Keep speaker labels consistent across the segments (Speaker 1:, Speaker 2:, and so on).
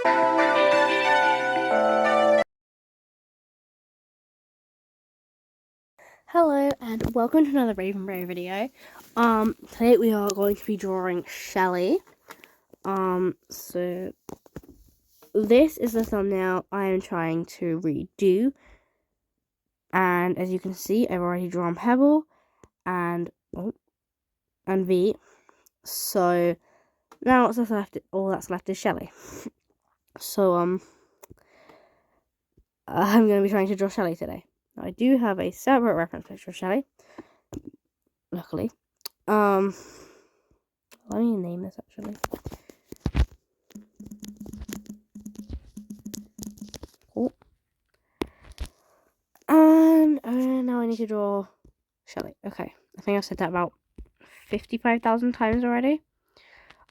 Speaker 1: Hello and welcome to another Raven Bray video. Today we are going to be drawing Shelly. So this is the thumbnail I am trying to redo. And as you can see, I've already drawn Pebble and V. So now what's left? All that's left is Shelly. So I'm going to be trying to draw Shelly today. Now, I do have a separate reference picture of Shelly, luckily. Let me name this actually. Cool. And now I need to draw Shelly. Okay, I think I've said that about 55,000 times already.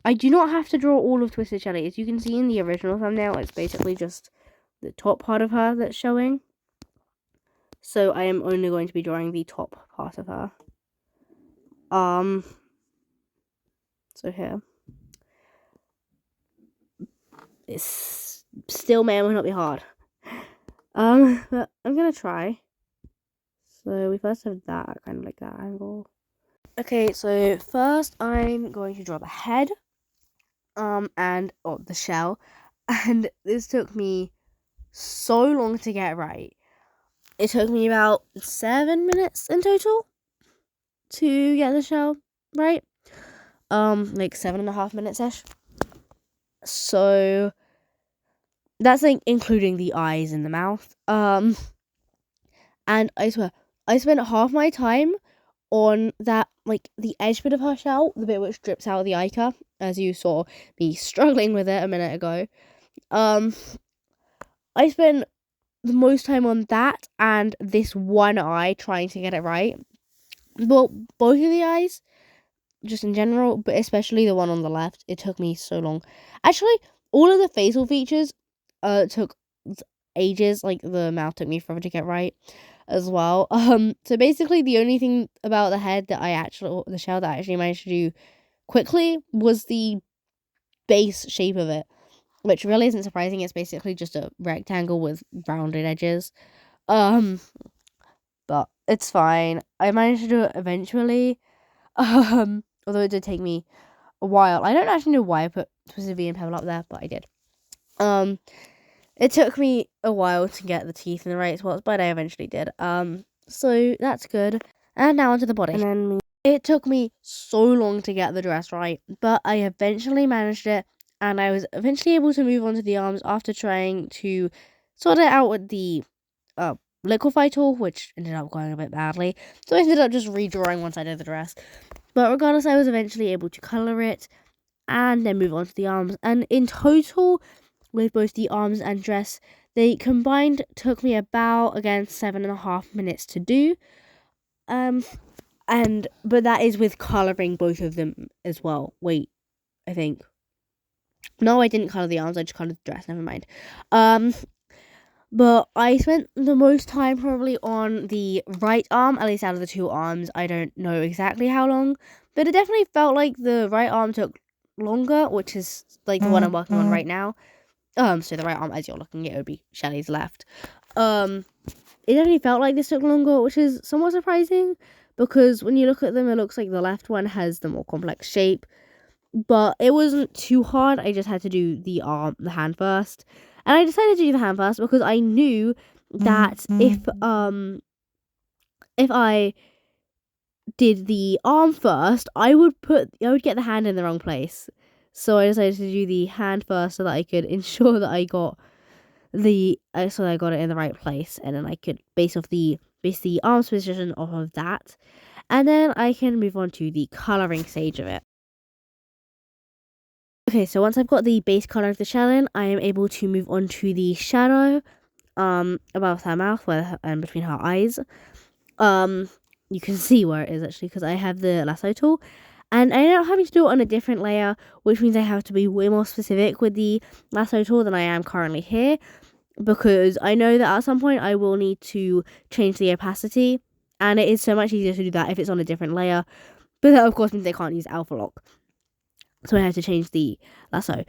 Speaker 1: I do not have to draw all of Twisted Shelly. As you can see in the original thumbnail, it's basically just the top part of her that's showing. So I am only going to be drawing the top part of her. So here. It's still may or may not be hard. But I'm gonna try. So we first have that, kind of like that angle. Okay, so first I'm going to draw the head. And the shell. And this took me so long to get right. It took me about 7 minutes in total to get the shell right. Like 7.5 minutes-ish. So that's like including the eyes and the mouth. And I swear, I spent half my time on that, like the edge bit of her shell, the bit which drips out of the ica, as you saw me struggling with it a minute ago. I spent the most time on that and this one eye trying to get it right. Well, both of the eyes, just in general, but especially the one on the left, it took me so long. Actually, all of the facial features took ages. Like the mouth took me forever to get right as well. So basically the only thing about the head that the shell that I actually managed to do quickly was the base shape of it, which really isn't surprising. It's basically just a rectangle with rounded edges. But it's fine. I managed to do it eventually. Although it did take me a while. I don't actually know why I put Twisted V and Pebble up there, but I did. It took me a while to get the teeth in the right spots, but I eventually did. So that's good. And now onto the body. And then it took me so long to get the dress right, but I eventually managed it, and I was eventually able to move on to the arms after trying to sort it out with the liquify tool, which ended up going a bit badly. So I ended up just redrawing once I did the dress. But regardless, I was eventually able to colour it and then move on to the arms. And in total, with both the arms and dress, they combined took me about, again, 7.5 minutes to do. But that is with colouring both of them as well. Wait, I think. No, I didn't colour the arms, I just coloured the dress, never mind. But I spent the most time probably on the right arm, at least out of the two arms. I don't know exactly how long, but it definitely felt like the right arm took longer, which is like the one I'm working on right now. So the right arm, as you're looking at, it would be Shelly's left. It definitely felt like this took longer, which is somewhat surprising, because when you look at them, it looks like the left one has the more complex shape. But it wasn't too hard. I just had to do the hand first. And I decided to do the hand first because I knew that if I did the arm first, I would get the hand in the wrong place. So I decided to do the hand first so that I could ensure that I got it in the right place, and then I could base the arms position off of that, and then I can move on to the colouring stage of it. Okay, so once I've got the base colour of the shell in, I am able to move on to the shadow above her mouth and between her eyes. You can see where it is actually because I have the lasso tool, and I ended up having to do it on a different layer, which means I have to be way more specific with the lasso tool than I am currently here, because I know that at some point I will need to change the opacity, and it is so much easier to do that if it's on a different layer, but that of course means I can't use alpha lock. So I have to change the lasso.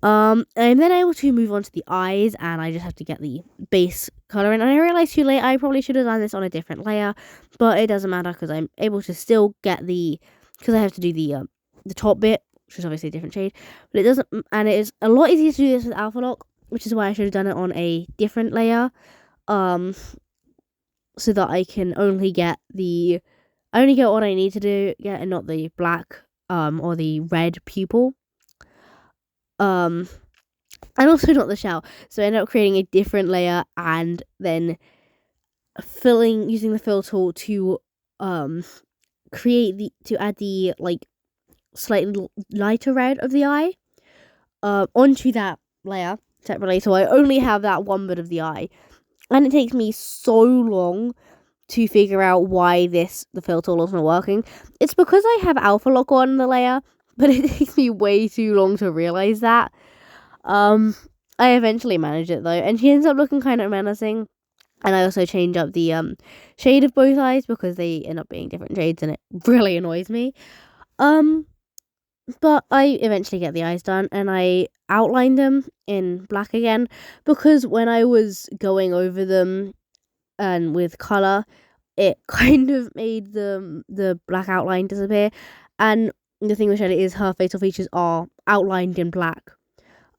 Speaker 1: I'm then able to move on to the eyes, and I just have to get the base color in. And I realized too late I probably should have done this on a different layer, but it doesn't matter because I'm able to still get because I have to do the top bit, which is obviously a different shade, but it doesn't, and it is a lot easier to do this with Alpha Lock, which is why I should have done it on a different layer, so that I can only get what I need to get, and not the black or the red pupil. And also not the shell. So I ended up creating a different layer and then using the fill tool to add the like slightly lighter red of the eye onto that layer separately. So I only have that one bit of the eye, and it takes me so long to figure out why the fill tool isn't working. It's because I have Alpha Lock on the layer, but it takes me way too long to realize that. I eventually managed it though, and she ends up looking kind of menacing. And I also change up the shade of both eyes because they end up being different shades, and it really annoys me. But I eventually get the eyes done, and I outline them in black again because when I was going over them and with color, it kind of made the black outline disappear. And the thing with Shelly is her facial features are outlined in black.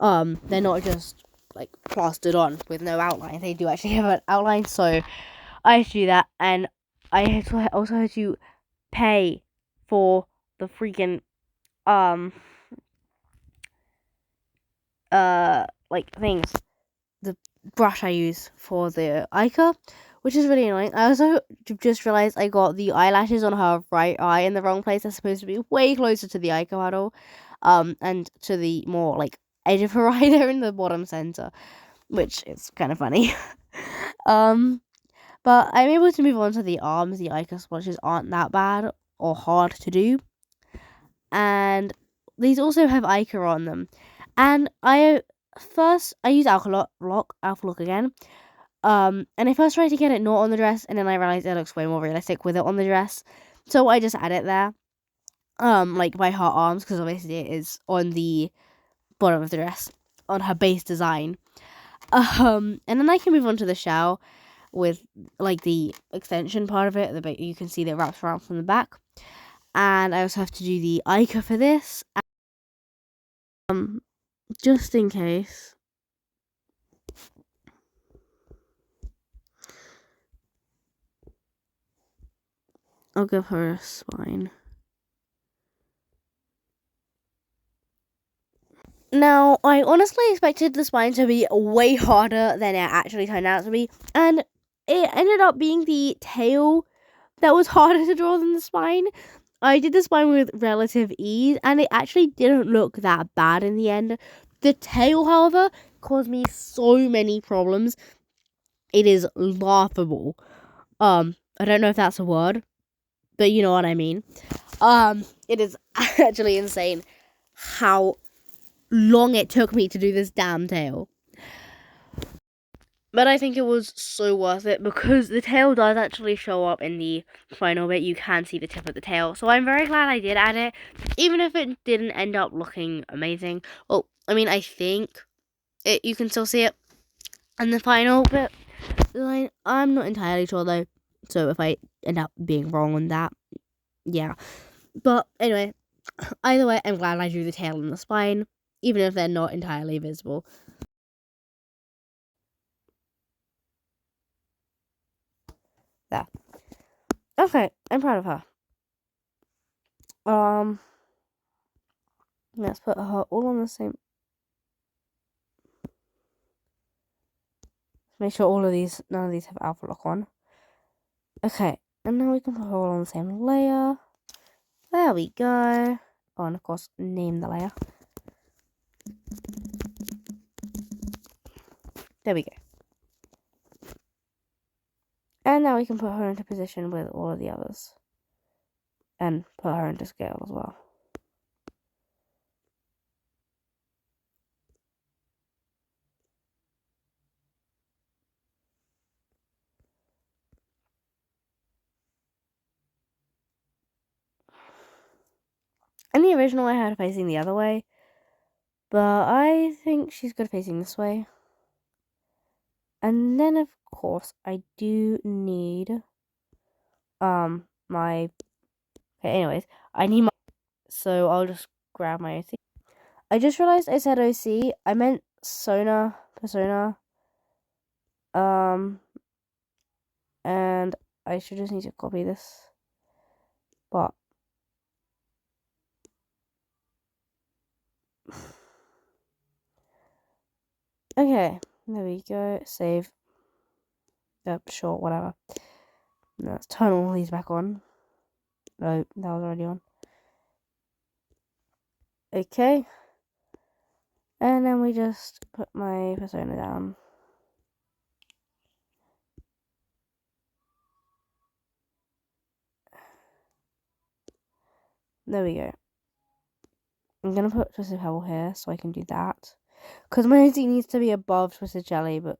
Speaker 1: They're not just like plastered on with no outline. They do actually have an outline, so I had to do that, and I also had to pay for the freaking like things, the brush I use for the Ica, which is really annoying. I also just realized I got the eyelashes on her right eye in the wrong place. They're supposed to be way closer to the Ica model, and to the more like edge of her eye. They're in the bottom center, which is kind of funny. But I'm able to move on to the arms. The Ica splotches aren't that bad or hard to do, and these also have Ica on them. And I use Alpha Lock again. And I first tried to get it not on the dress, and then I realized it looks way more realistic with it on the dress, so I just add it there. Like by her arms, because obviously it is on the bottom of the dress on her base design. And then I can move on to the shell with like the extension part of it. The bit you can see that wraps around from the back, and I also have to do the Ica for this. Just in case. I'll give her a spine. Now, I honestly expected the spine to be way harder than it actually turned out to be, and it ended up being the tail that was harder to draw than the spine. I did the spine with relative ease, and it actually didn't look that bad in the end. The tail, however, caused me so many problems. It is laughable. I don't know if that's a word, but you know what I mean. It is actually insane how long it took me to do this damn tail. But I think it was so worth it because the tail does actually show up in the final bit. You can see the tip of the tail. So I'm very glad I did add it, even if it didn't end up looking amazing. Well, I mean, I think you can still see it in the final bit. I'm not entirely sure though. So if I end up being wrong on that, yeah. But anyway, either way, I'm glad I drew the tail and the spine, even if they're not entirely visible. There. Okay, I'm proud of her. Let's put her all on the same. Make sure none of these have Alpha Lock on. Okay, and now we can put her all on the same layer. There we go. Oh, and of course, name the layer. There we go. And now we can put her into position with all of the others. And put her into scale as well. In the original, I had her facing the other way. But I think she's good facing this way. And then of course I do need my okay, anyways, I need my so I'll just grab my OC. I just realized I said OC. I meant persona. And I should just need to copy this. But okay, there we go. Save. Yep, sure, whatever. No, let's turn all these back on. No, that was already on. Okay. And then we just put my persona down. There we go. I'm gonna put Twisted Pebble here so I can do that. Because my OC needs to be above Twisted Jelly, but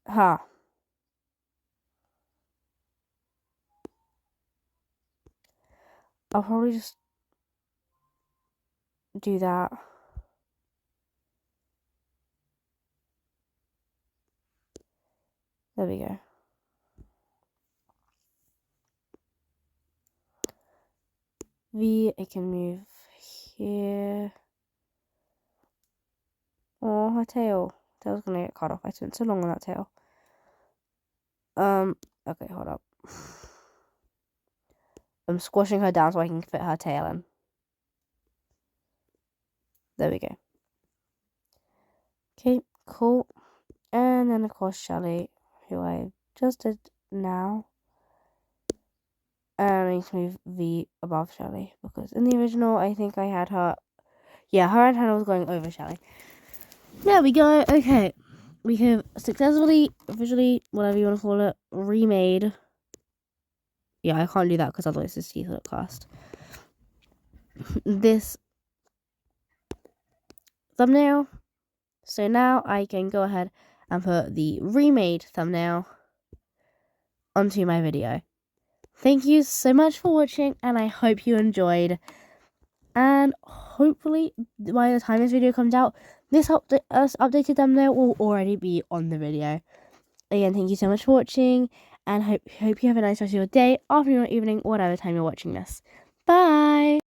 Speaker 1: I'll probably just do that. There we go. V, I can move here. Oh, her tail. Tail's gonna get cut off. I spent so long on that tail. Okay, hold up. I'm squashing her down so I can fit her tail in. There we go. Okay, cool. And then of course Shelly, who I just did now. And I need to move V above Shelly because in the original I think I had her. Yeah, her antenna was going over Shelly. There we go. Okay, we have successfully, officially, whatever you want to call it, remade. Yeah, I can't do that because otherwise this teeth look cast. This thumbnail. So now I can go ahead and put the remade thumbnail onto my video. Thank you so much for watching, and I hope you enjoyed. And hopefully, by the time this video comes out, this updated thumbnail will already be on the video. Again, thank you so much for watching, and hope you have a nice rest of your day, afternoon, or evening, whatever time you're watching this. Bye!